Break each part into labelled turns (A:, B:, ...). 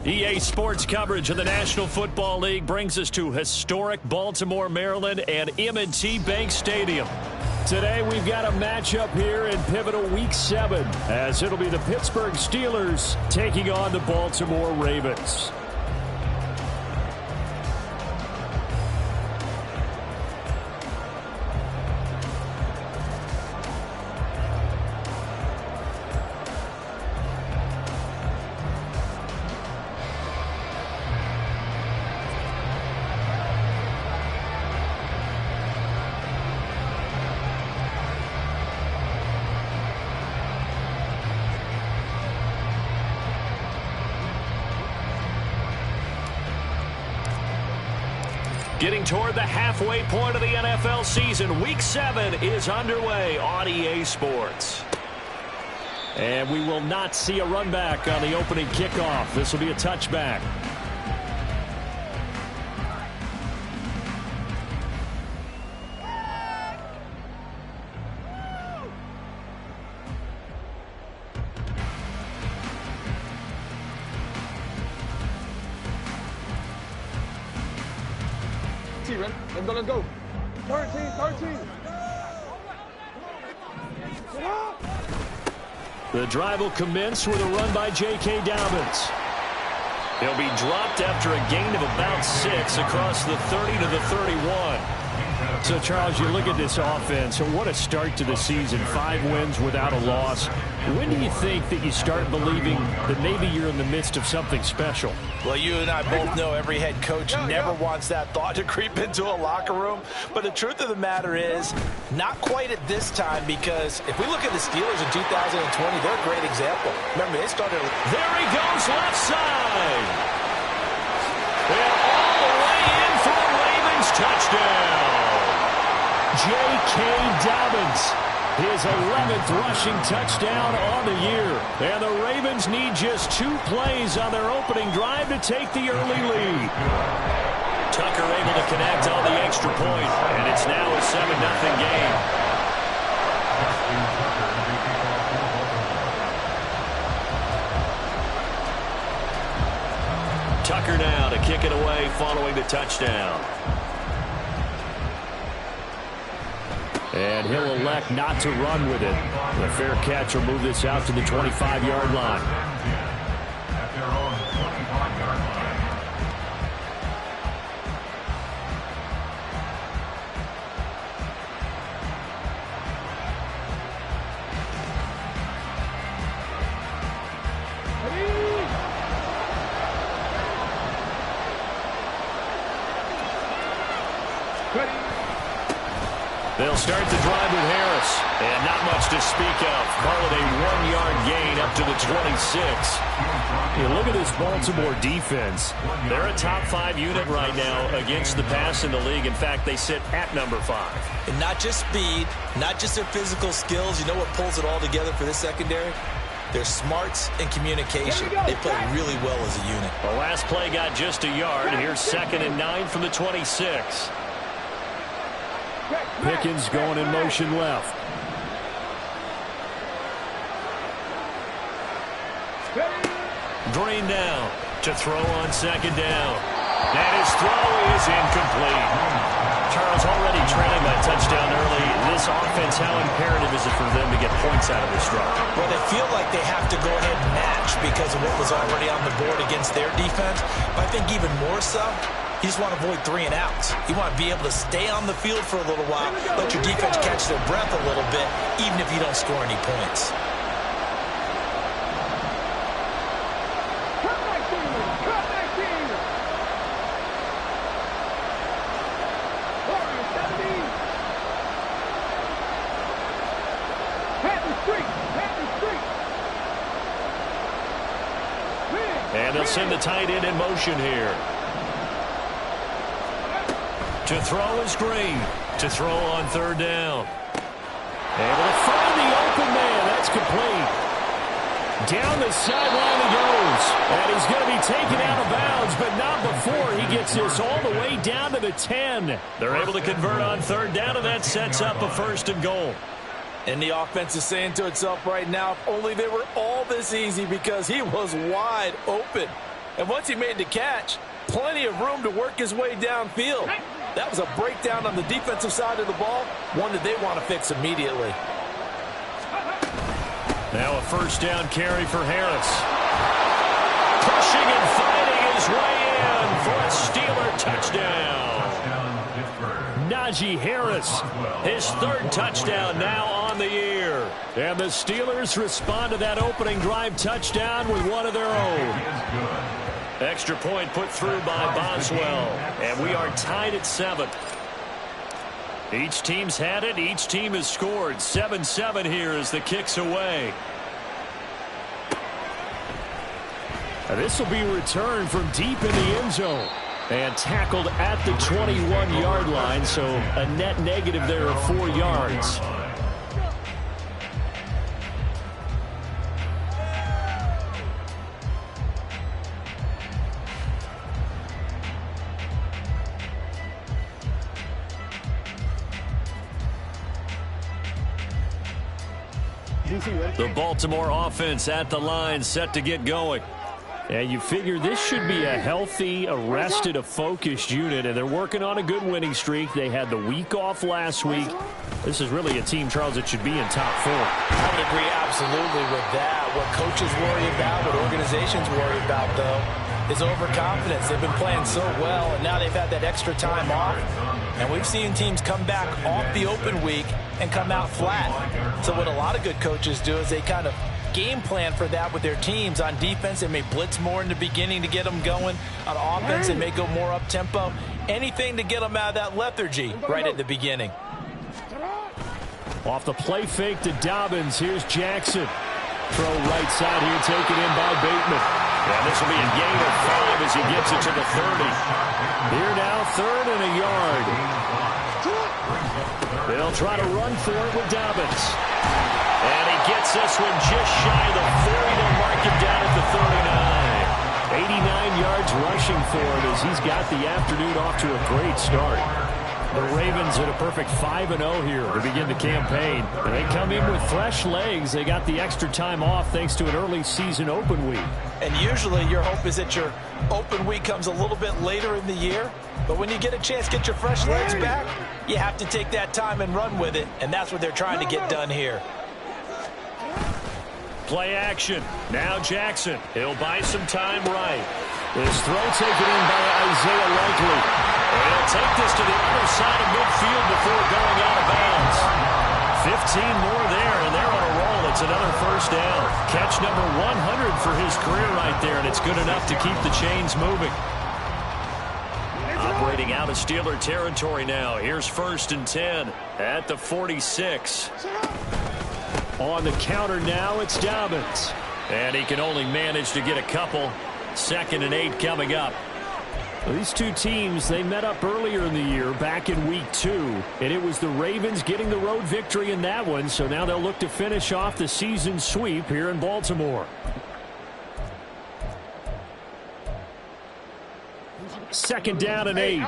A: EA Sports coverage of the National Football League brings us to historic Baltimore, Maryland, and M&T Bank Stadium. Today, we've got a matchup here in pivotal Week 7, as it'll be the Pittsburgh Steelers taking on the Baltimore Ravens. Getting toward the halfway point of the NFL season, Week 7 is underway on EA Sports. And we will not see a run back on the opening kickoff. This will be a touchback.
B: Let's go. 13.
A: The drive will commence with a run by J.K. Dobbins. He'll be dropped after a gain of about 6 across the 30 to the 31. So, Charles, you look at this offense, and what a start to the season. 5 wins without a loss. When do you think that you start believing that maybe you're in the midst of something special?
C: Well, you and I both know every head coach never wants that thought to creep into a locker room. But the truth of the matter is, not quite at this time, because if we look at the Steelers in 2020, they're a great example. Remember, they started...
A: There he goes, left side. And all the way in for a Ravens touchdown. J.K. Dobbins, his 11th rushing touchdown on the year. And the Ravens need just 2 plays on their opening drive to take the early lead. Tucker able to connect on the extra point, and it's now a 7-0 game. Tucker now to kick it away following the touchdown. And he'll elect not to run with it. The fair catch will move this out to the 25-yard line. They'll start the drive with Harris, and not much to speak of. Call it a 1-yard gain up to the 26. You look at this Baltimore defense. They're a top 5 unit right now against the pass in the league. In fact, they sit at number 5.
C: And not just speed, not just their physical skills. You know what pulls it all together for this secondary? Their smarts and communication. They play really well as a unit.
A: The last play got just a yard. Here's 2nd and 9 from the 26. Pickens going in motion left. Green down to throw on 2nd down. And his throw is incomplete. Charles already trailing by touchdown early. This offense, how imperative is it for them to get points out of this drive?
C: Well, they feel like they have to go ahead and match because of what was already on the board against their defense. But I think even more so, you just want to avoid 3 and outs. You want to be able to stay on the field for a little while, let your defense catch their breath a little bit, even if you don't score any points.
A: And they'll send the tight end in motion here. To throw is Green. To throw on 3rd down. Able to find the open man. That's complete. Down the sideline he goes. And he's going to be taken out of bounds, but not before he gets this all the way down to the 10. They're able to convert on 3rd down, and that sets up a 1st and goal.
C: And the offense is saying to itself right now, if only they were all this easy, because he was wide open. And once he made the catch, plenty of room to work his way downfield. That was a breakdown on the defensive side of the ball, one that they want to fix immediately.
A: Now a first down carry for Harris. Pushing and fighting his way in for a Steeler touchdown. Najee Harris, his third touchdown now on the year. And the Steelers respond to that opening drive touchdown with one of their own. Extra point put through by Boswell. And we are tied at 7. Each team's had it. Each team has scored. 7-7 here as the kick's away. This will be returned from deep in the end zone. And tackled at the 21-yard line, so a net negative there of 4 yards. The Baltimore offense at the line, set to get going. And you figure this should be a healthy, a rested, a focused unit, and they're working on a good winning streak. They had the week off last week. This is really a team, Charles, that should be in top 4.
C: I would agree absolutely with that. What coaches worry about, what organizations worry about, though, is overconfidence. They've been playing so well, and now they've had that extra time off. And we've seen teams come back off the open week and come out flat. So what a lot of good coaches do is they kind of game plan for that with their teams. On defense, they may blitz more in the beginning to get them going. On offense, they may go more up-tempo. Anything to get them out of that lethargy right at the beginning.
A: Off the play fake to Dobbins. Here's Jackson. Throw right side here, taken in by Bateman. And this will be a gain of 5 as he gets it to the 30. Here now, 3rd and a yard. They'll try to run for it with Dobbins. And he gets this one just shy of the 40. They'll mark him down at the 39. 89 yards rushing for him as he's got the afternoon off to a great start. The Ravens at a perfect 5-0 here to begin the campaign. And they come in with fresh legs. They got the extra time off thanks to an early season open week.
C: And usually your hope is that your open week comes a little bit later in the year. But when you get a chance to get your fresh legs back, you have to take that time and run with it. And that's what they're trying to get done here.
A: Play action. Now Jackson. He'll buy some time right. This throw taken in by Isaiah Likely. And he'll take this to the other side of midfield before going out of bounds. 15 more there, and they're on a roll. It's another first down. Catch number 100 for his career right there, and it's good enough to keep the chains moving. Operating out of Steeler territory now. Here's 1st and 10 at the 46. On the counter now, it's Dobbins. And he can only manage to get a couple. 2nd and 8 coming up. Well, these two teams, they met up earlier in the year, back in week 2. And it was the Ravens getting the road victory in that one. So now they'll look to finish off the season sweep here in Baltimore. 2nd down and 8.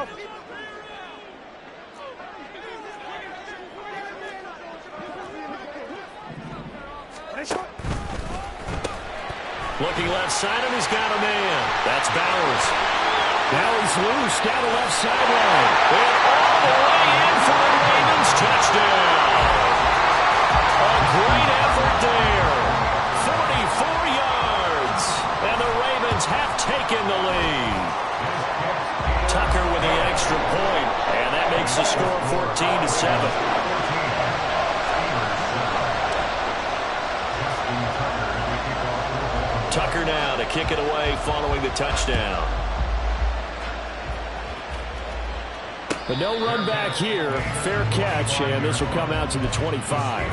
A: Looking left side, and he's got a man. That's Bowers. Now he's loose down the left sideline. And all the way in for the Ravens touchdown. A great effort there. 44 yards. And the Ravens have taken the lead. Tucker with the extra point. And that makes the score 14-7. Tucker now to kick it away following the touchdown. But no run back here. Fair catch, and this will come out to the 25.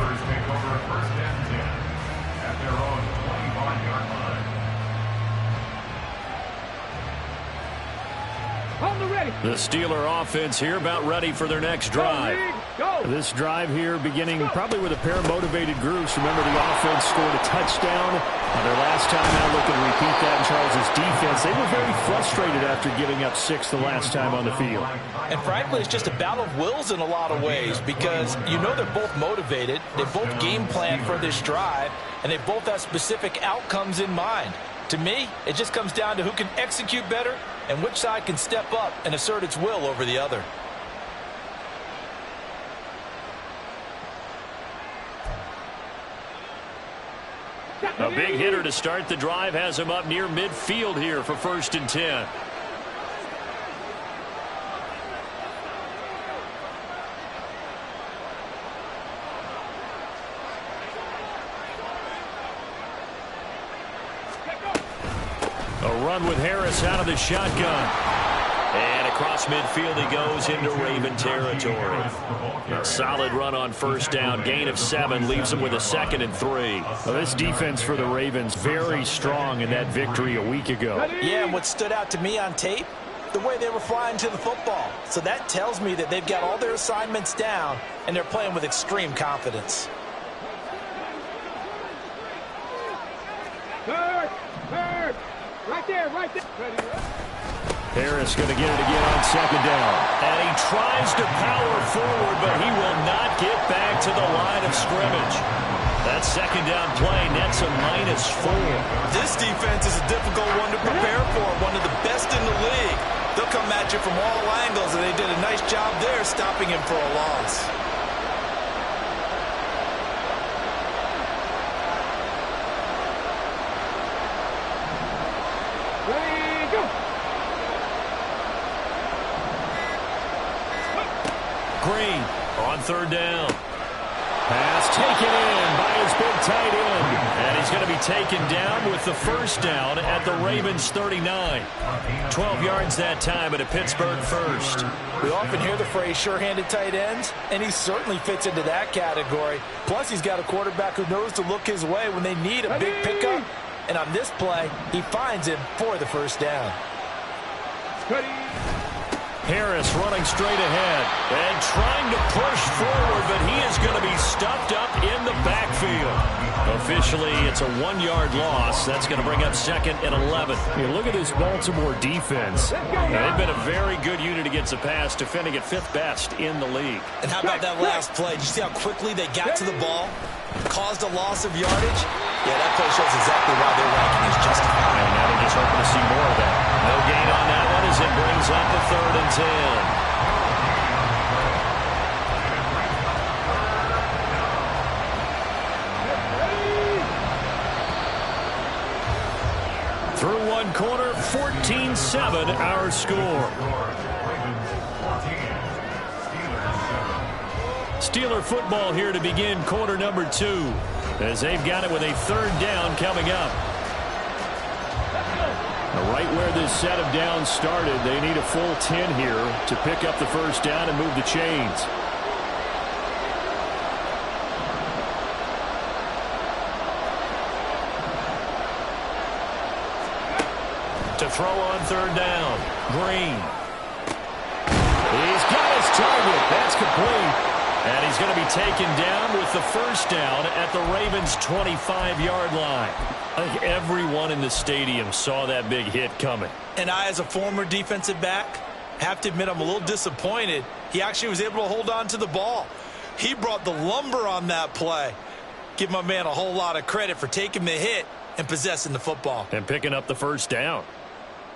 A: The Steeler offense here about ready for their next drive. This drive here beginning probably with a pair of motivated groups. Remember, the offense scored a touchdown on their last time out. Looking to repeat that in Charles' defense. They were very frustrated after giving up 6 the last time on the field.
C: And frankly, it's just a battle of wills in a lot of ways because you know they're both motivated. They both game plan for this drive, and they both have specific outcomes in mind. To me, it just comes down to who can execute better and which side can step up and assert its will over the other.
A: A big hitter to start the drive has him up near midfield here for 1st and 10. A run with Harris out of the shotgun. And across midfield he goes into Raven territory. A solid run on 1st down. Gain of 7 leaves him with a 2nd and 3.
D: Well, this defense for the Ravens very strong in that victory a week ago.
C: Yeah, and what stood out to me on tape, the way they were flying to the football. So that tells me that they've got all their assignments down and they're playing with extreme confidence.
B: Third. Right there.
A: Harris going to get it again on 2nd down. And he tries to power forward, but he will not get back to the line of scrimmage. That 2nd down play nets a -4.
C: This defense is a difficult one to prepare for, one of the best in the league. They'll come at you from all angles, and they did a nice job there stopping him for a loss.
A: Green on 3rd down. Pass taken in by his big tight end. And he's going to be taken down with the 1st down at the Ravens 39. 12 yards that time at a Pittsburgh 1st.
C: We often hear the phrase sure-handed tight ends, and he certainly fits into that category. Plus, he's got a quarterback who knows to look his way when they need a big pickup. And on this play, he finds him for the 1st down.
A: Harris running straight ahead and trying to push forward, but he is going to be stuffed up in the backfield. Officially, it's a 1-yard loss. That's going to bring up 2nd and 11.
D: You look at this Baltimore defense.
A: They've been a very good unit against the pass, defending at 5th best in the league.
C: And how about that last play? Did you see how quickly they got to the ball? Caused a loss of yardage? Yeah, that play shows exactly why their ranking is justified.
A: And now they're just hoping to see more of that. No gain on that one as it brings up the 3rd and 10. Through one corner, 14-7 our score. Steeler football here to begin quarter number 2, as they've got it with a 3rd down coming up. Right where this set of downs started, they need a full 10 here to pick up the 1st down and move the chains. To throw on 3rd down, Green. He's got his target. That's complete. And he's going to be taken down with the 1st down at the Ravens' 25-yard line. I think everyone in the stadium saw that big hit coming.
C: And I, as a former defensive back, have to admit I'm a little disappointed. He actually was able to hold on to the ball. He brought the lumber on that play. Give my man a whole lot of credit for taking the hit and possessing the football.
A: And picking up the 1st down.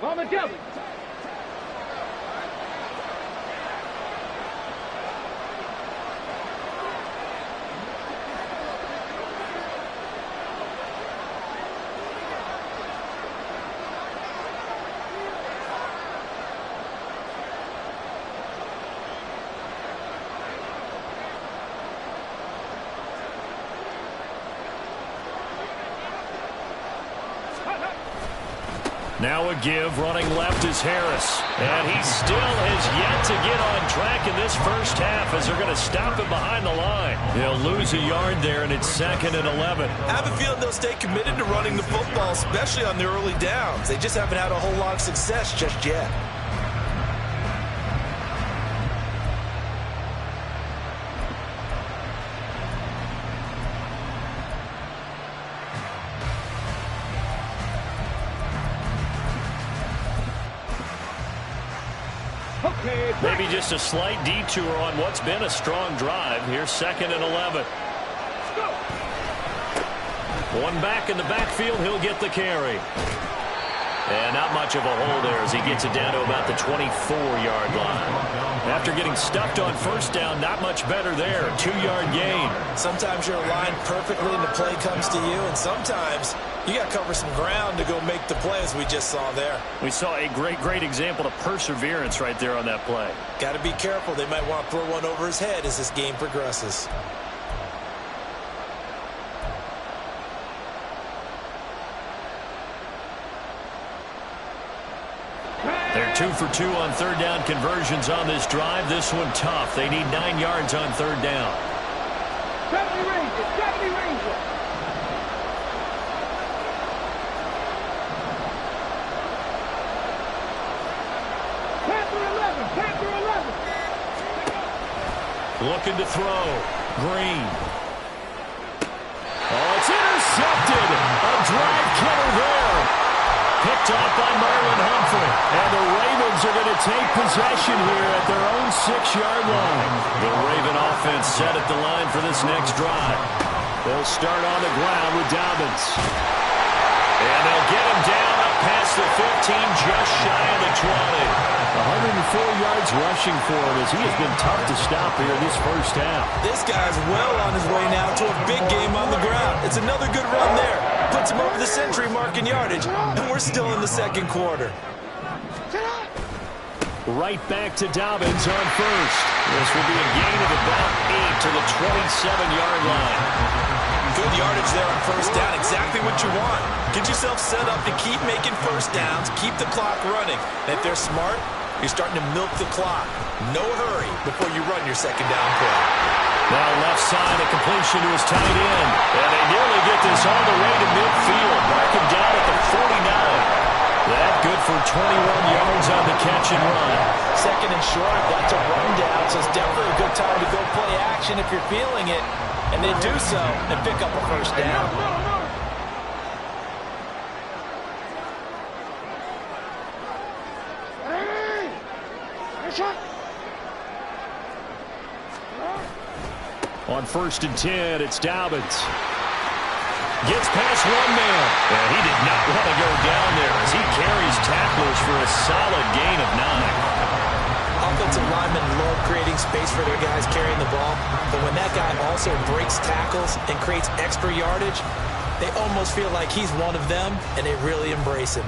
B: Mama Kelly.
A: Now a give, running left is Harris. And he still has yet to get on track in this 1st half as they're going to stop him behind the line. They'll lose a yard there, and it's 2nd and 11.
C: I have a feeling they'll stay committed to running the football, especially on their early downs. They just haven't had a whole lot of success just yet.
A: Maybe just a slight detour on what's been a strong drive. Here's 2nd and 11. One back in the backfield. He'll get the carry. And not much of a hole there as he gets it down to about the 24-yard line. After getting stuffed on first down, not much better there. 2-yard gain.
C: Sometimes you're aligned perfectly and the play comes to you, and sometimes you got to cover some ground to go make the play, as we just saw there.
D: We saw a great example of perseverance right there on that play.
C: Got to be careful. They might want to throw one over his head as this game progresses.
A: They're 2 for 2 on third down conversions on this drive. This one tough. They need 9 yards on third down.
B: 70 Rangers, 70 Rangers. Panther 11, Panther 11.
A: Looking to throw. Green. Oh, it's intercepted. A drive killer there. Picked off by Marlon Humphrey. And the Ravens are going to take possession here at their own 6-yard line. The Raven offense set at the line for this next drive. They'll start on the ground with Dobbins. And they'll get him down up past the 15, just shy of the 20. 104 yards rushing for him as he has been tough to stop here this first half.
C: This guy's well on his way now to a big game on the ground. It's another good run there. Puts him over the century mark in yardage, and we're still in the second quarter.
A: Right back to Dobbins on first. This will be a gain of about 8 to the 27-yard line.
C: Good yardage there on first down, exactly what you want. Get yourself set up to keep making first downs, keep the clock running. And if they're smart, you're starting to milk the clock. No hurry before you run your second down play.
A: Now left side, a completion to his tight end. And they nearly get this all the way to midfield. Mark him down at the 49. That good for 21 yards on the catch and run.
C: Second and short, that's a rundown, so it's definitely a good time to go play action if you're feeling it. And they do so and pick up a first down.
A: On first and 10, it's Dobbins. Gets past one man. And he did not want to go down there as he carries tacklers for a solid gain of 9.
C: Offensive linemen love creating space for their guys carrying the ball. But when that guy also breaks tackles and creates extra yardage, they almost feel like he's one of them, and they really embrace him.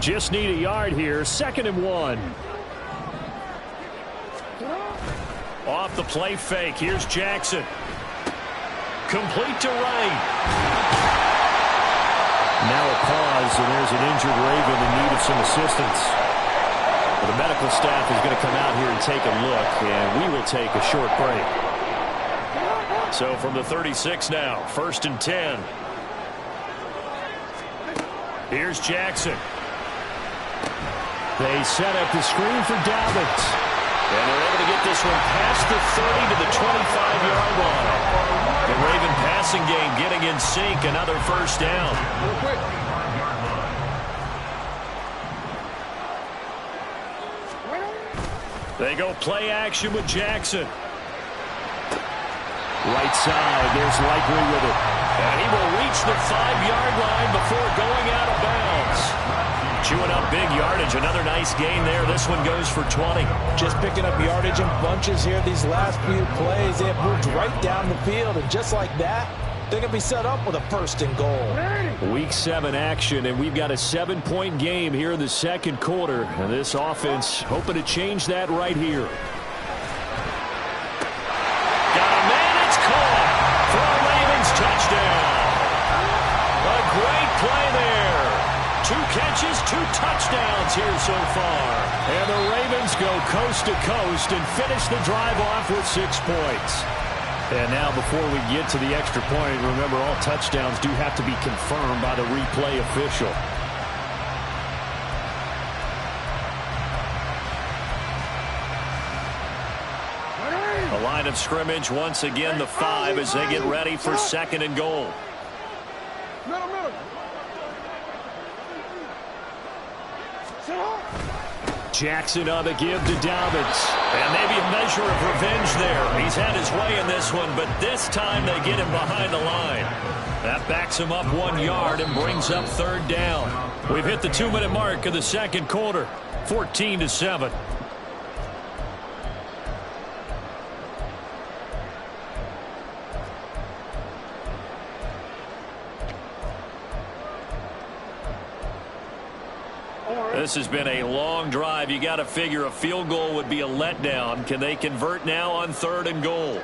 A: Just need a yard here. 2nd and 1. Off the play fake. Here's Jackson. Complete to right. Now a pause, and there's an injured Raven in need of some assistance. Well, the medical staff is going to come out here and take a look, and we will take a short break. So from the 36 now, 1st and 10. Here's Jackson. They set up the screen for Dobbins. And they're able to get this one past the 30 to the 25-yard line. The Raven passing game getting in sync. Another first down. They go play action with Jackson. Right side, there's Likely with it. And he will reach the 5-yard line before going out of bounds. Chewing up big yardage. Another nice gain there. This one goes for 20.
C: Just picking up yardage in bunches here these last few plays. They have moved right down the field, and just like that, they're going to be set up with a 1st and goal.
A: Week 7 action, and we've got a 7-point game here in the second quarter. And this offense hoping to change that right here. Got a man, it's caught for a Ravens touchdown. A great play there. 2 catches, 2 touchdowns here so far. And the Ravens go coast to coast and finish the drive off with 6 points. And now before we get to the extra point, remember all touchdowns do have to be confirmed by the replay official. A line of scrimmage once again, the 5 as they get ready for 2nd and goal. Jackson on the give to Dobbins. And maybe a measure of revenge there. He's had his way in this one, but this time they get him behind the line. That backs him up 1 yard and brings up third down. We've hit the 2-minute mark of the second quarter. 14-7. This has been a long drive. You got to figure a field goal would be a letdown. Can they convert now on 3rd and goal?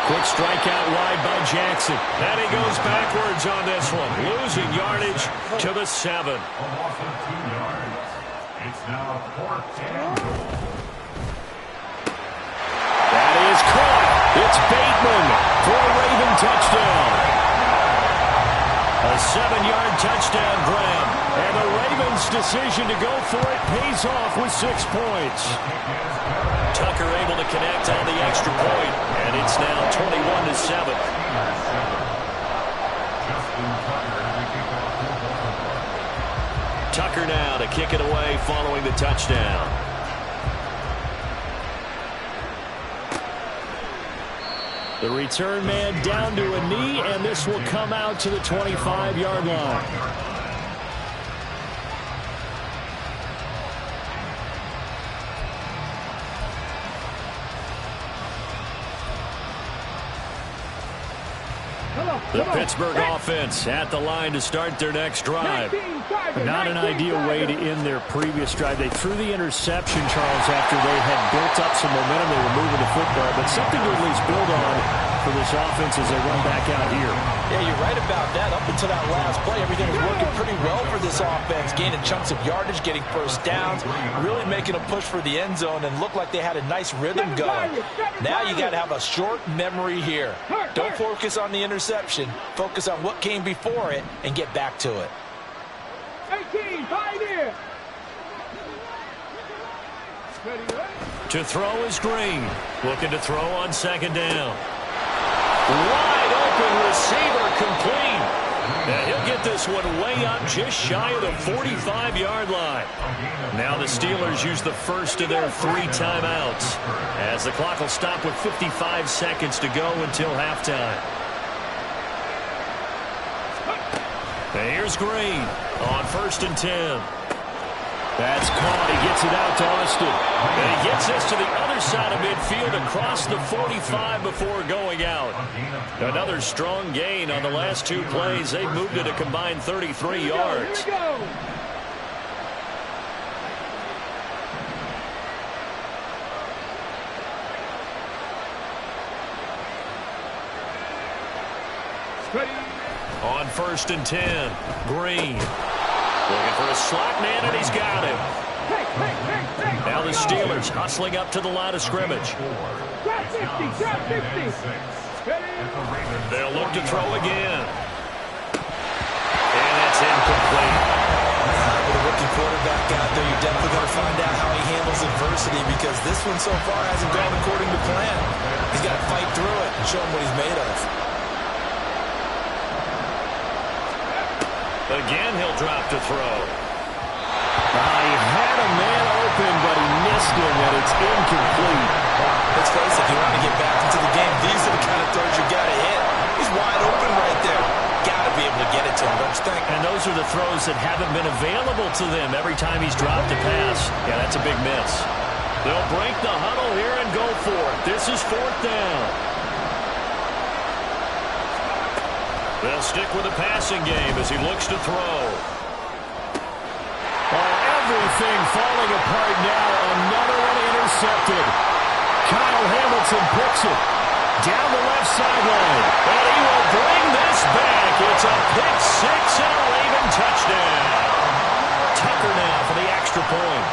A: Quick strikeout wide by Jackson. And he goes backwards on this one. Losing yardage to the 7.
E: It's now 4th and goal.
A: That is caught. It's Bateman for a Raven touchdown. A 7-yard touchdown grab. And the Ravens' decision to go for it pays off with 6 points. Tucker able to connect on the extra point. And it's now 21-7. Tucker now to kick it away following the touchdown. The return man down to a knee, and this will come out to the 25-yard line. The Pittsburgh offense at the line to start their next drive. Not an ideal way to end their previous drive. They threw the interception, Charles, after they had built up some momentum. They were moving the football, but something to at least build on for this offense as they run back out here.
C: Yeah, you're right about that. Up until that last play, everything was working pretty well for this offense, gaining chunks of yardage, getting first downs, really making a push for the end zone, and looked like they had a nice rhythm going. Now you got to have a short memory here. Don't focus on the interception. Focus on what came before it and get back to it.
B: 18, pioneer.
A: To throw is Green. Looking to throw on 2nd down. Wide open receiver complete. And he'll get this one way up just shy of the 45-yard line. Now the Steelers use the first of their 3 timeouts as the clock will stop with 55 seconds to go until halftime. And here's Green on 1st and 10. That's caught. He gets it out to Austin. And he gets this to the other side of midfield across the 45 before going out. Another strong gain on the last 2 plays. They've moved it a combined 33 yards.
B: Here we go.
A: On 1st and 10, Green looking for a slot man, and he's got him. Now the Steelers hustling up to the line of scrimmage.
B: Drop 50, drop 50.
A: They'll look to throw again. And that's incomplete.
C: With a rookie quarterback out there, you're definitely going to find out how he handles adversity, because this one so far hasn't gone according to plan. He's got to fight through it and show him what he's made of.
A: Again, he'll drop to throw. He had a man open, but he missed him, and it's incomplete.
C: Let's face it, if you want to get back into the game, these are the kind of throws you got to hit. He's wide open right there. Got to be able to get it to him, don't you think?
A: And those are the throws that haven't been available to them every time he's dropped a pass. Yeah, that's a big miss. They'll break the huddle here and go for it. This is 4th down. They'll stick with the passing game as he looks to throw. Everything falling apart now. Another one intercepted. Kyle Hamilton picks it down the left sideline. And he will bring this back. It's a pick 6 and a Raven touchdown. Tucker now for the extra point.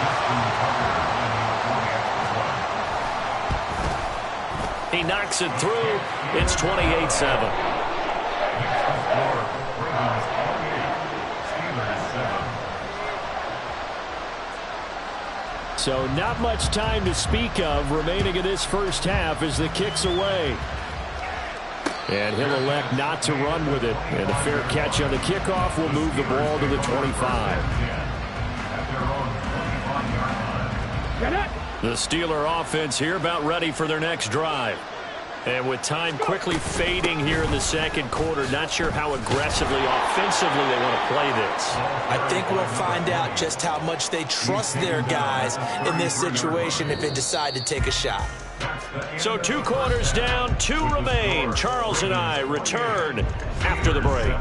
A: He knocks it through. It's 28-7. So not much time to speak of remaining in this first half as the kick's away.
D: And he'll elect not to run with it. And a fair catch on the kickoff will move the ball to the 25. The Steeler offense here about ready for their next drive. And with time quickly fading here in the second quarter, not sure how aggressively, offensively they want to play this.
C: I think we'll find out just how much they trust their guys in this situation if they decide to take a shot.
D: So 2 quarters down, 2 remain. Charles and I return after the break.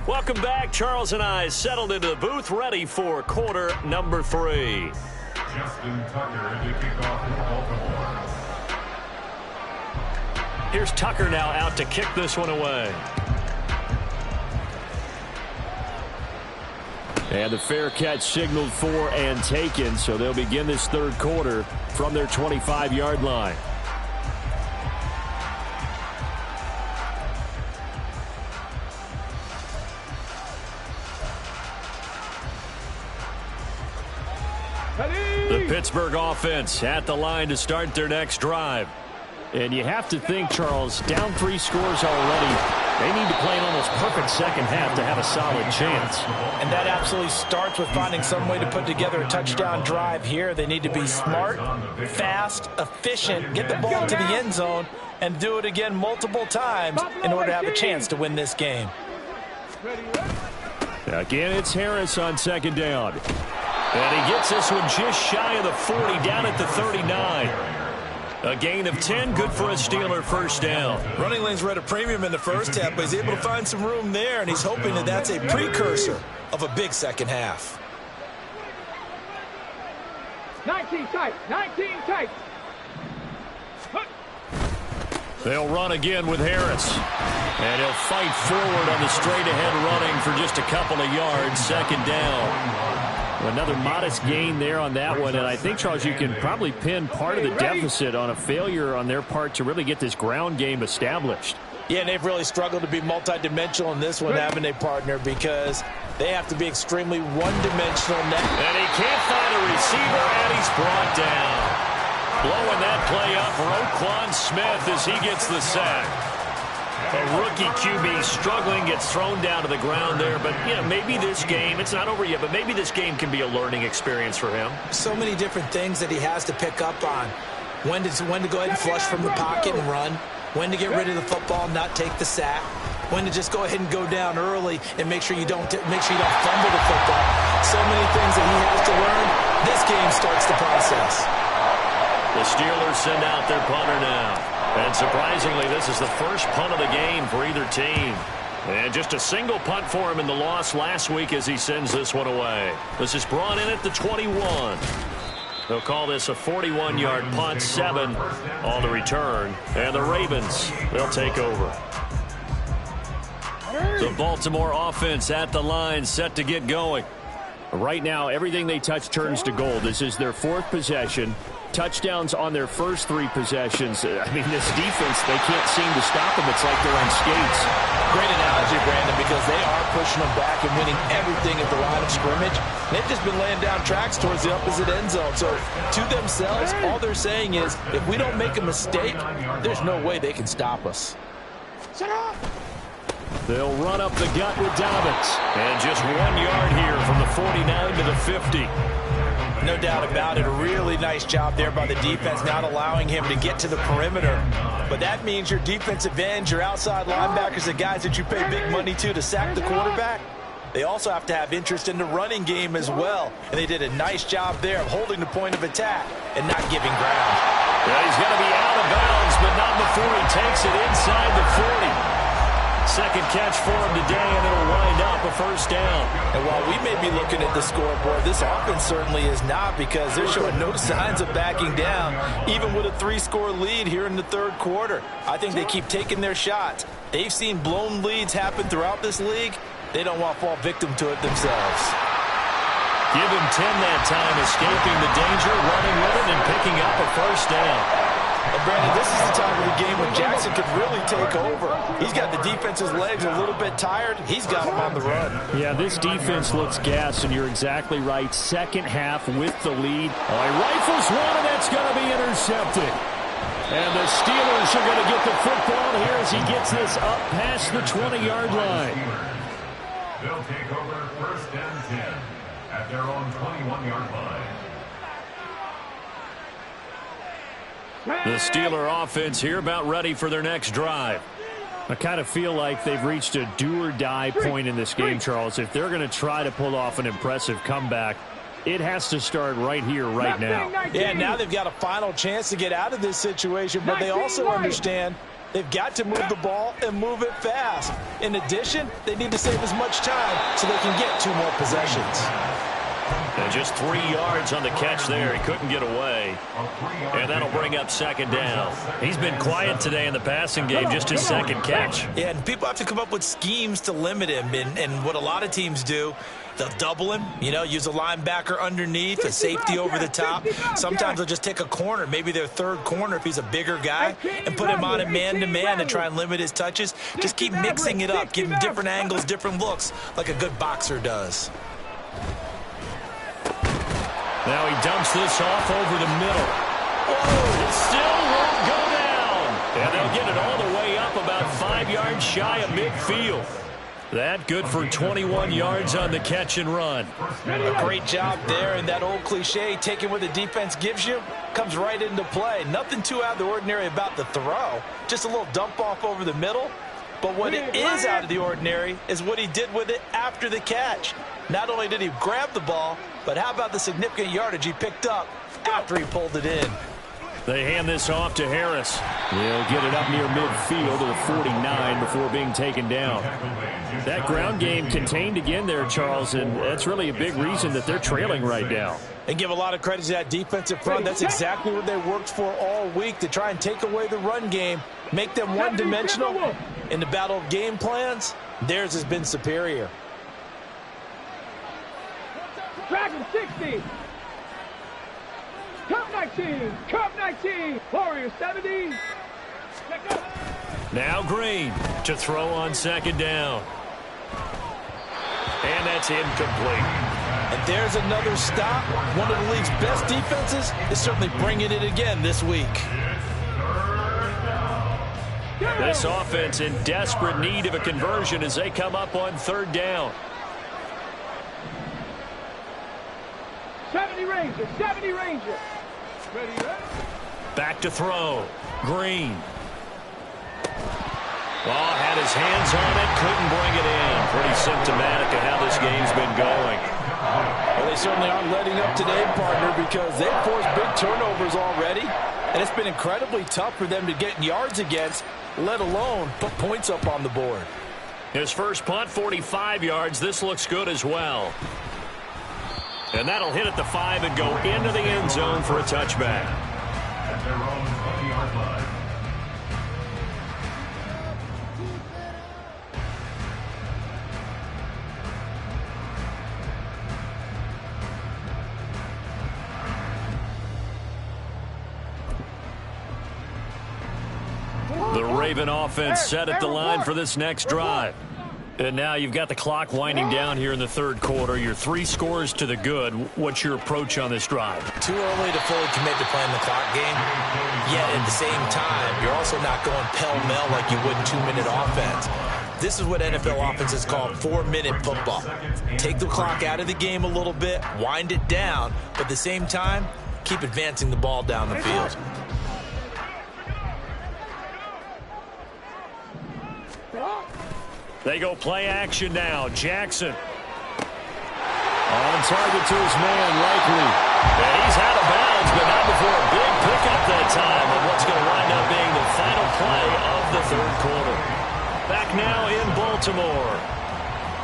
D: Welcome back. Charles and I settled into the booth, ready for quarter number 3.
E: Justin Tucker to kick off for Baltimore.
D: Here's Tucker now out to kick this one away. And the fair catch signaled for and taken, so they'll begin this third quarter from their 25-yard line. The Pittsburgh offense at the line to start their next drive. And you have to think, Charles, down 3 scores already. They need to play an almost perfect second half to have a solid chance.
C: And that absolutely starts with finding some way to put together a touchdown drive here. They need to be smart, fast, efficient, get the ball to the end zone, and do it again multiple times in order to have a chance to win this game.
D: Again, it's Harris on second down. And he gets this one just shy of the 40, down at the 39. A gain of 10, good for a Steeler first down.
C: Running lanes were at a premium in the first half, but he's able to find some room there, and he's hoping that that's a precursor of a big second half.
B: 19 tight, 19 tight.
D: They'll run again with Harris. And he'll fight forward on the straight-ahead running for just a couple of yards, second down. Another modest gain there on that one, and I think, Charles, you can probably pin part of the deficit on a failure on their part to really get this ground game established.
C: Yeah, and they've really struggled to be multidimensional in this one, having a partner, because they have to be extremely one-dimensional.
D: And he can't find a receiver, and he's brought down. Blowing that play up, Roquan Smith as he gets the sack. A rookie QB struggling, gets thrown down to the ground there. But, you know, maybe this game, it's not over yet, but maybe this game can be a learning experience for him.
C: So many different things that he has to pick up on. When to go ahead and flush from the pocket and run. When to get rid of the football and not take the sack. When to just go ahead and go down early and make sure you don't fumble the football. So many things that he has to learn. This game starts the process.
D: The Steelers send out their punter now. And surprisingly, this is the first punt of the game for either team. And just a single punt for him in the loss last week as he sends this one away. This is brought in at the 21. They'll call this a 41-yard punt, 7 on the return. And the Ravens, they'll take over. The Baltimore offense at the line, set to get going. Right now, everything they touch turns to gold. This is their 4th possession. Touchdowns on their first 3 possessions. I mean, this defense, they can't seem to stop them. It's like they're on skates.
C: Great analogy, Brandon, because they are pushing them back and winning everything at the line of scrimmage. They've just been laying down tracks towards the opposite end zone. So, to themselves, all they're saying is, if we don't make a mistake, there's no way they can stop us.
B: Shut up!
D: They'll run up the gut with Dobbins. And just 1 yard here from the 49 to the 50.
C: No doubt about it. A really nice job there by the defense, not allowing him to get to the perimeter. But that means your defensive ends, your outside linebackers, the guys that you pay big money to sack the quarterback, they also have to have interest in the running game as well. And they did a nice job there of holding the point of attack and not giving ground.
D: Yeah, he's going to be out of bounds, but not before he takes it inside the 40. Second catch for him today, and it'll wind up a first down.
C: And while we may be looking at the scoreboard, this offense certainly is not, because they're showing no signs of backing down, even with a 3-score lead here in the third quarter. I think they keep taking their shots. They've seen blown leads happen throughout this league. They don't want to fall victim to it themselves.
D: Give him 10 that time, escaping the danger, running with it, and picking up a first down.
C: And Brandon, this is the time of the game when Jackson could really take over. He's got the defense's legs a little bit tired. He's got them on the run.
D: Yeah, this defense looks gassed, and you're exactly right. Second half with the lead. Oh, he rifles one, and that's going to be intercepted. And the Steelers are going to get the football here as he gets this up past the 20-yard line.
E: They'll take over 1st and 10 at their own 21-yard line.
D: The Steeler offense here about ready for their next drive. I kind of feel like they've reached a do-or-die point in this game, Charles. If they're going to try to pull off an impressive comeback, it has to start right here, right now.
C: Yeah, now they've got a final chance to get out of this situation, but they also understand they've got to move the ball and move it fast. In addition, they need to save as much time so they can get 2 more possessions.
D: And just 3 yards on the catch there. He couldn't get away. And that'll bring up 2nd down. He's been quiet today in the passing game, just his 2nd catch.
C: Yeah, and people have to come up with schemes to limit him. And what a lot of teams do, they'll double him, use a linebacker underneath, a safety over the top. Sometimes they'll just take a corner, maybe their 3rd corner if he's a bigger guy, and put him on a man-to-man and try and limit his touches. Just keep mixing it up, give him different angles, different looks, like a good boxer does.
D: Now he dumps this off over the middle. Whoa, it still won't go down. And they'll get it all the way up about 5 yards shy of midfield. That good for 21 yards on the catch and run.
C: A great job there, and that old cliche, taking what the defense gives you, comes right into play. Nothing too out of the ordinary about the throw. Just a little dump off over the middle. But what it is out of the ordinary is what he did with it after the catch. Not only did he grab the ball, but how about the significant yardage he picked up after he pulled it in?
D: They hand this off to Harris. He'll get it up near midfield to the 49 before being taken down. That ground game contained again there, Charles, and that's really a big reason that they're trailing right now.
C: And give a lot of credit to that defensive front. That's exactly what they worked for all week, to try and take away the run game, make them one-dimensional. In the battle of game plans, theirs has been superior.
B: Dragon 60. Cup 19. Cup 19. Warriors 70.
D: Now Green to throw on 2nd down. And that's incomplete.
C: And there's another stop. One of the league's best defenses is certainly bringing it again this week.
D: This offense in desperate need of a conversion as they come up on 3rd down.
B: 70 Rangers. 70 Rangers. Ready?
D: Back to throw. Green. Oh, had his hands on it, couldn't bring it in. Pretty symptomatic of how this game's been going.
C: Well, they certainly aren't letting up today, partner, because they've forced big turnovers already, and it's been incredibly tough for them to get yards against, let alone put points up on the board.
D: His first punt, 45 yards. This looks good as well. And that'll hit at the 5 and go into the end zone for a touchback.
E: At their own 20-yard line.
D: The Raven offense set at the line for this next drive. And now you've got the clock winding down here in the 3rd quarter. You're 3 scores to the good. What's your approach on this drive?
C: Too early to fully commit to playing the clock game. Yet at the same time, you're also not going pell-mell like you would in 2-minute offense. This is what NFL offenses call 4-minute football. Take the clock out of the game a little bit, wind it down, but at the same time, keep advancing the ball down the field.
D: They go play action now. Jackson. On target to his man, Likely. And he's out of bounds, but not before a big pickup that time of what's going to wind up being the final play of the 3rd quarter. Back now in Baltimore.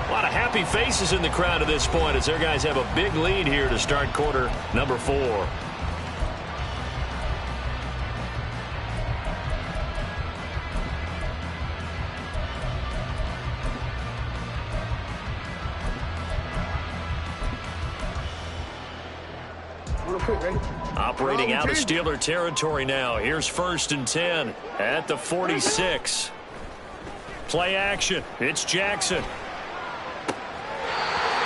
D: A lot of happy faces in the crowd at this point as their guys have a big lead here to start quarter number 4.
B: Real quick, ready?
D: Operating out of Steeler territory now. Here's 1st and 10 at the 46. Play action. It's Jackson.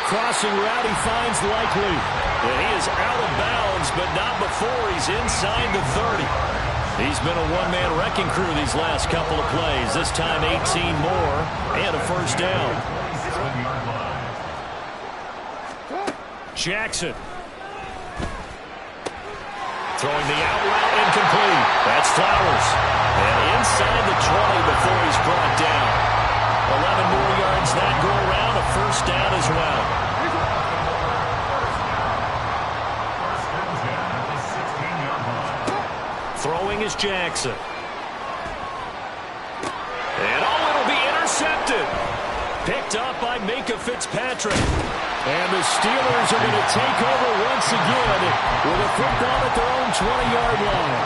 D: Crossing route, he finds Likely. And he is out of bounds, but not before he's inside the 30. He's been a one-man wrecking crew these last couple of plays. This time 18 more and a 1st down. Jackson. Throwing the out route incomplete. That's Flowers. And inside the 20 before he's brought down. 11 more yards that go around. A 1st down as well. Throwing is Jackson. And it'll be intercepted. Picked up by Minka Fitzpatrick. And the Steelers are going to take over once again with a football at their own 20-yard line.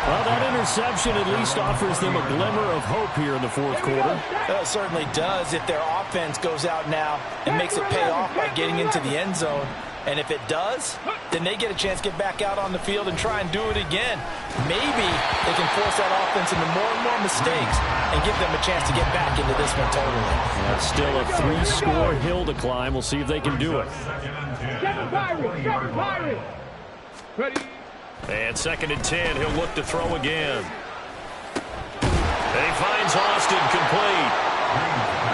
D: Well, that interception at least offers them a glimmer of hope here in the 4th quarter.
C: It certainly does. If their offense goes out now and makes it pay off by getting into the end zone. And if it does, then they get a chance to get back out on the field and try and do it again. Maybe they can force that offense into more and more mistakes and give them a chance to get back into this one totally.
D: Yeah, still a 3-score hill to climb. We'll see if they can do it. And 2nd and 10, he'll look to throw again. He finds Austin complete.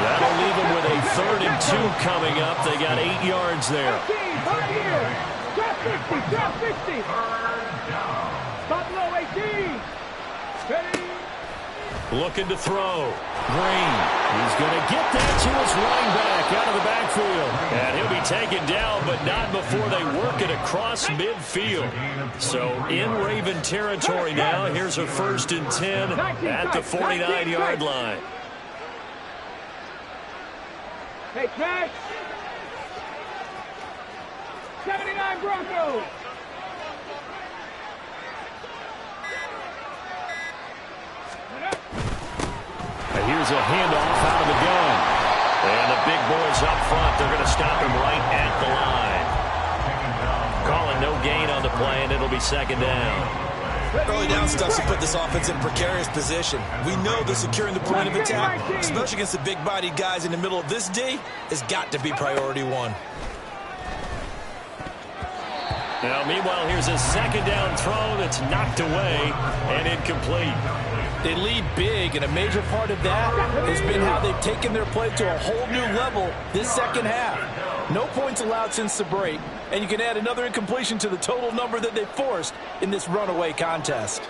D: That'll leave him with a 3rd and 2 coming up. They got 8 yards there.
B: Drop 60. Buffalo 18. Ready.
D: Looking to throw. Green. He's going to get that to his running back out of the backfield. And he'll be taken down, but not before they work it across midfield. So in Raven territory now. Here's a 1st and 10 at the 49-yard line.
B: Hey, Trash. 79 Broncos.
D: Here's a handoff out of the gun. And the big boys up front, they're going to stop him right at the line. Calling no gain on the play, and it'll be 2nd down.
C: Early down stuff to put this offense in precarious position. We know that securing the point of attack, especially against the big-bodied guys in the middle of this D, has got to be priority 1.
D: Now, meanwhile, here's a 2nd down throw that's knocked away and incomplete.
C: They lead big, and a major part of that has been how they've taken their play to a whole new level this 2nd half. No points allowed since the break, and you can add another incompletion to the total number that they forced in this runaway contest.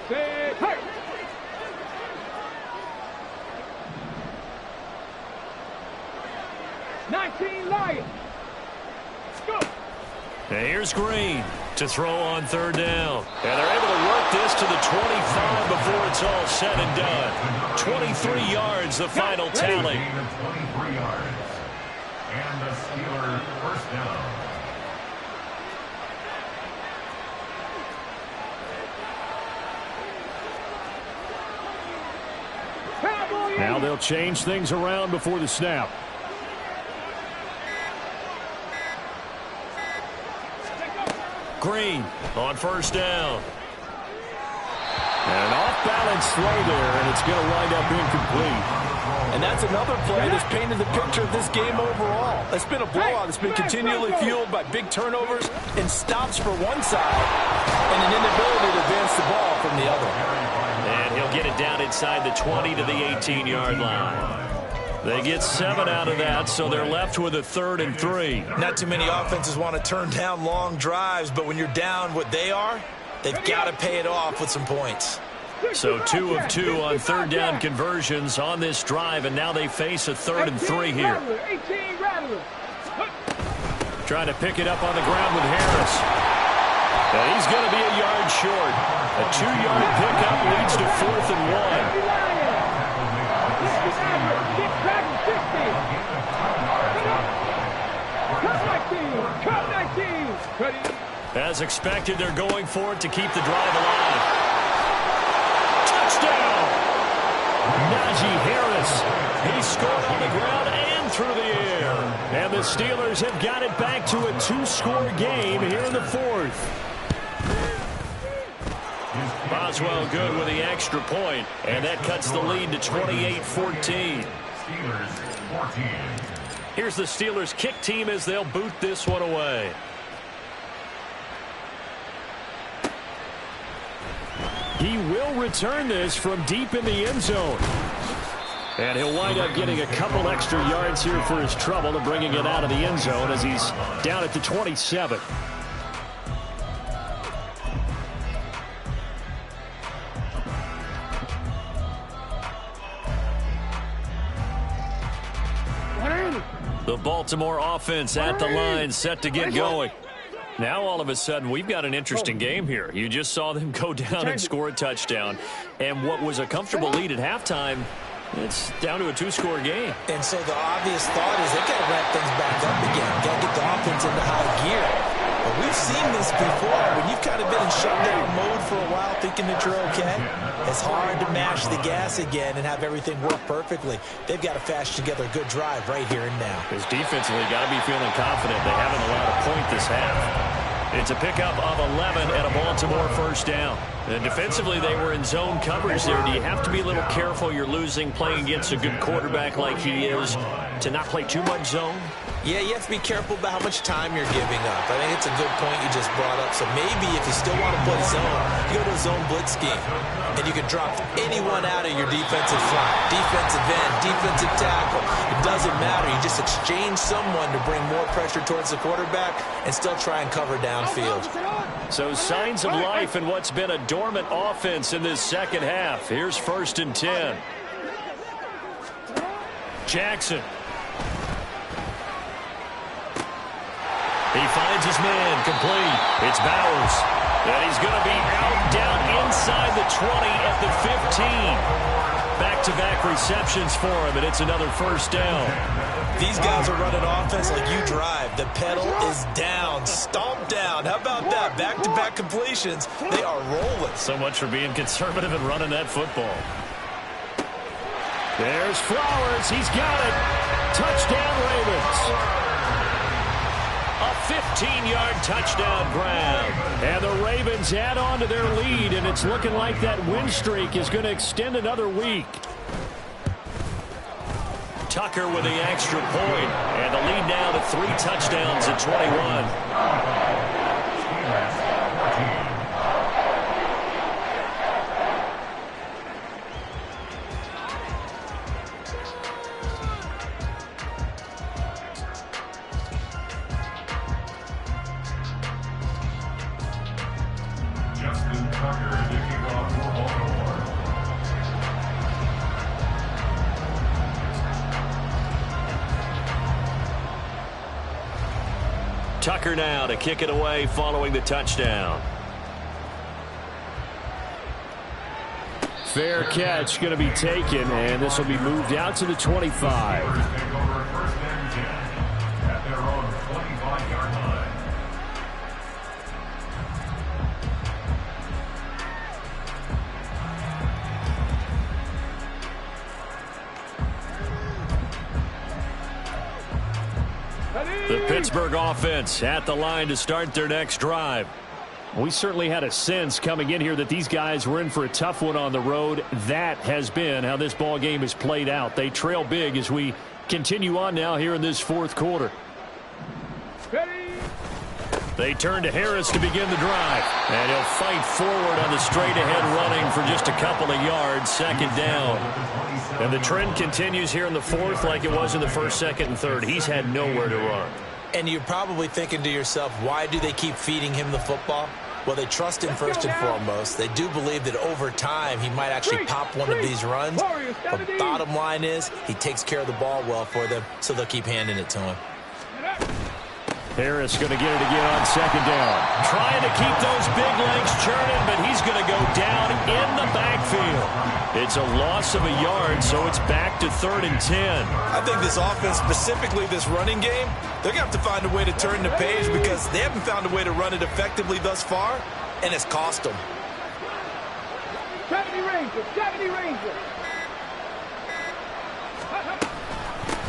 B: 19 Lions. Go.
D: And here's Green to throw on 3rd down. And they're able to work this to the 25 before it's all said and done. 23 yards, the final tally.
E: 23 yards. And the Steelers 1st down.
D: Now they'll change things around before the snap. Green on 1st down. And an off-balance throw there, and it's going to wind up incomplete.
C: And that's another play that's painted the picture of this game overall. It's been a blowout. It's been continually fueled by big turnovers and stops for one side and an inability to advance the ball from the other.
D: And he'll get it down inside the 20 to the 18-yard line. They get 7 out of that, so they're left with a 3rd and 3.
C: Not too many offenses want to turn down long drives, but when you're down what they are, they've got to pay it off with some points.
D: So 2 of 2 on 3rd down conversions on this drive, and now they face a 3rd and 3 here. Trying to pick it up on the ground with Harris. And he's going to be a yard short. A 2-yard pickup leads to 4th and 1. As expected, they're going for it to keep the drive alive. Touchdown! Najee Harris. He scored on the ground and through the air. And the Steelers have got it back to a 2-score game here in the 4th. Boswell good with the extra point, and that cuts the lead to 28-14.
E: Steelers 14.
D: Here's the Steelers kick team as they'll boot this one away. He will return this from deep in the end zone. And he'll wind up getting a couple extra yards here for his trouble and bringing it out of the end zone as he's down at the 27. The Baltimore offense at the line, set to get going. Now, all of a sudden, we've got an interesting game here. You just saw them go down and score a touchdown. And what was a comfortable lead at halftime, it's down to a two-score game.
C: And so the obvious thought is they've got to ramp things back up again. Got to get the offense into high gear. But we've seen this before. When you've kind of been in shutdown mode for a while thinking that you're okay, it's hard to mash the gas again and have everything work perfectly. They've got to fashion together a good drive right here and now.
D: Because defensively, got to be feeling confident. They haven't allowed a point this half. It's a pickup of 11 and a Baltimore first down. And defensively, they were in zone coverage there. Do you have to be a little careful? You're losing, playing against a good quarterback like he is, to not play too much zone?
C: Yeah, you have to be careful about how much time you're giving up. I think it's a good point you just brought up. So maybe if you still want to play zone, you go to a zone blitz scheme. And you can drop anyone out of your defensive front. Defensive end, defensive tackle. It doesn't matter. You just exchange someone to bring more pressure towards the quarterback and still try and cover downfield.
D: So signs of life in what's been a dormant offense in this second half. Here's 1st and 10. Jackson. He finds his man, complete. It's Bowers. And he's going to be out down inside the 20 at the 15. Back-to-back receptions for him, and it's another first down.
C: These guys are running offense like you drive. The pedal is down, stomped down. How about that? Back-to-back completions. They are rolling.
D: So much for being conservative and running that football. There's Flowers. He's got it. Touchdown, Ravens. A 15-yard touchdown grab. And the Ravens add on to their lead, and it's looking like that win streak is going to extend another week. Tucker with the extra point, and the lead now to 3 touchdowns at 21. Tucker now to kick it away following the touchdown. Fair catch going to be taken, and this will be moved out to the 25. The Pittsburgh offense at the line to start their next drive. We certainly had a sense coming in here that these guys were in for a tough one on the road. That has been how this ball game has played out. They trail big as we continue on now here in this fourth quarter. They turn to Harris to begin the drive. And he'll fight forward on the straight-ahead running for just a couple of yards, second down. And the trend continues here in the fourth like it was in the first, second, and third. He's had nowhere to run.
C: And you're probably thinking to yourself, why do they keep feeding him the football? Well, they trust him first and foremost. They do believe that over time he might actually pop one of these runs. But bottom line is he takes care of the ball well for them, so they'll keep handing it to him.
D: Harris going to get it again on second down. Trying to keep those big legs churning, but he's going to go down in the backfield. It's a loss of a yard, so it's back to 3rd and 10.
C: I think this offense, specifically this running game, they're going to have to find a way to turn the page because they haven't found a way to run it effectively thus far, and it's cost them.
B: 70 Rangers.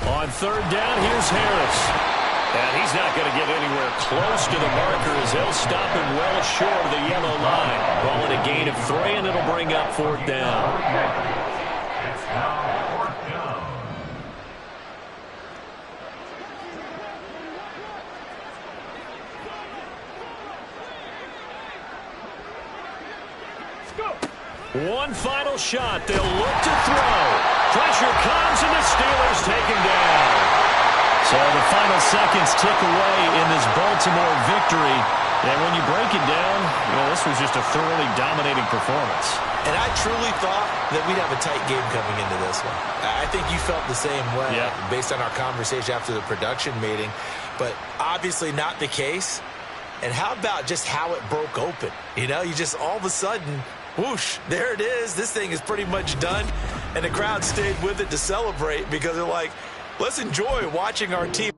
D: On third down, here's Harris. And he's not going to get anywhere close to the marker as he'll stop him well short of the yellow line. Ball in a gain of 3, and it'll bring up 4th down.
E: It's now 4th down.
D: One final shot. They'll look to throw. Pressure comes, and the Steelers take him down. So the final seconds tick away in this Baltimore victory. And when you break it down, this was just a thoroughly dominating performance.
C: And I truly thought that we'd have a tight game coming into this one. I think you felt the same way based on our conversation after the production meeting. But obviously not the case. And how about just how it broke open? You just all of a sudden, whoosh, there it is. This thing is pretty much done. And the crowd stayed with it to celebrate because they're like, let's enjoy watching our team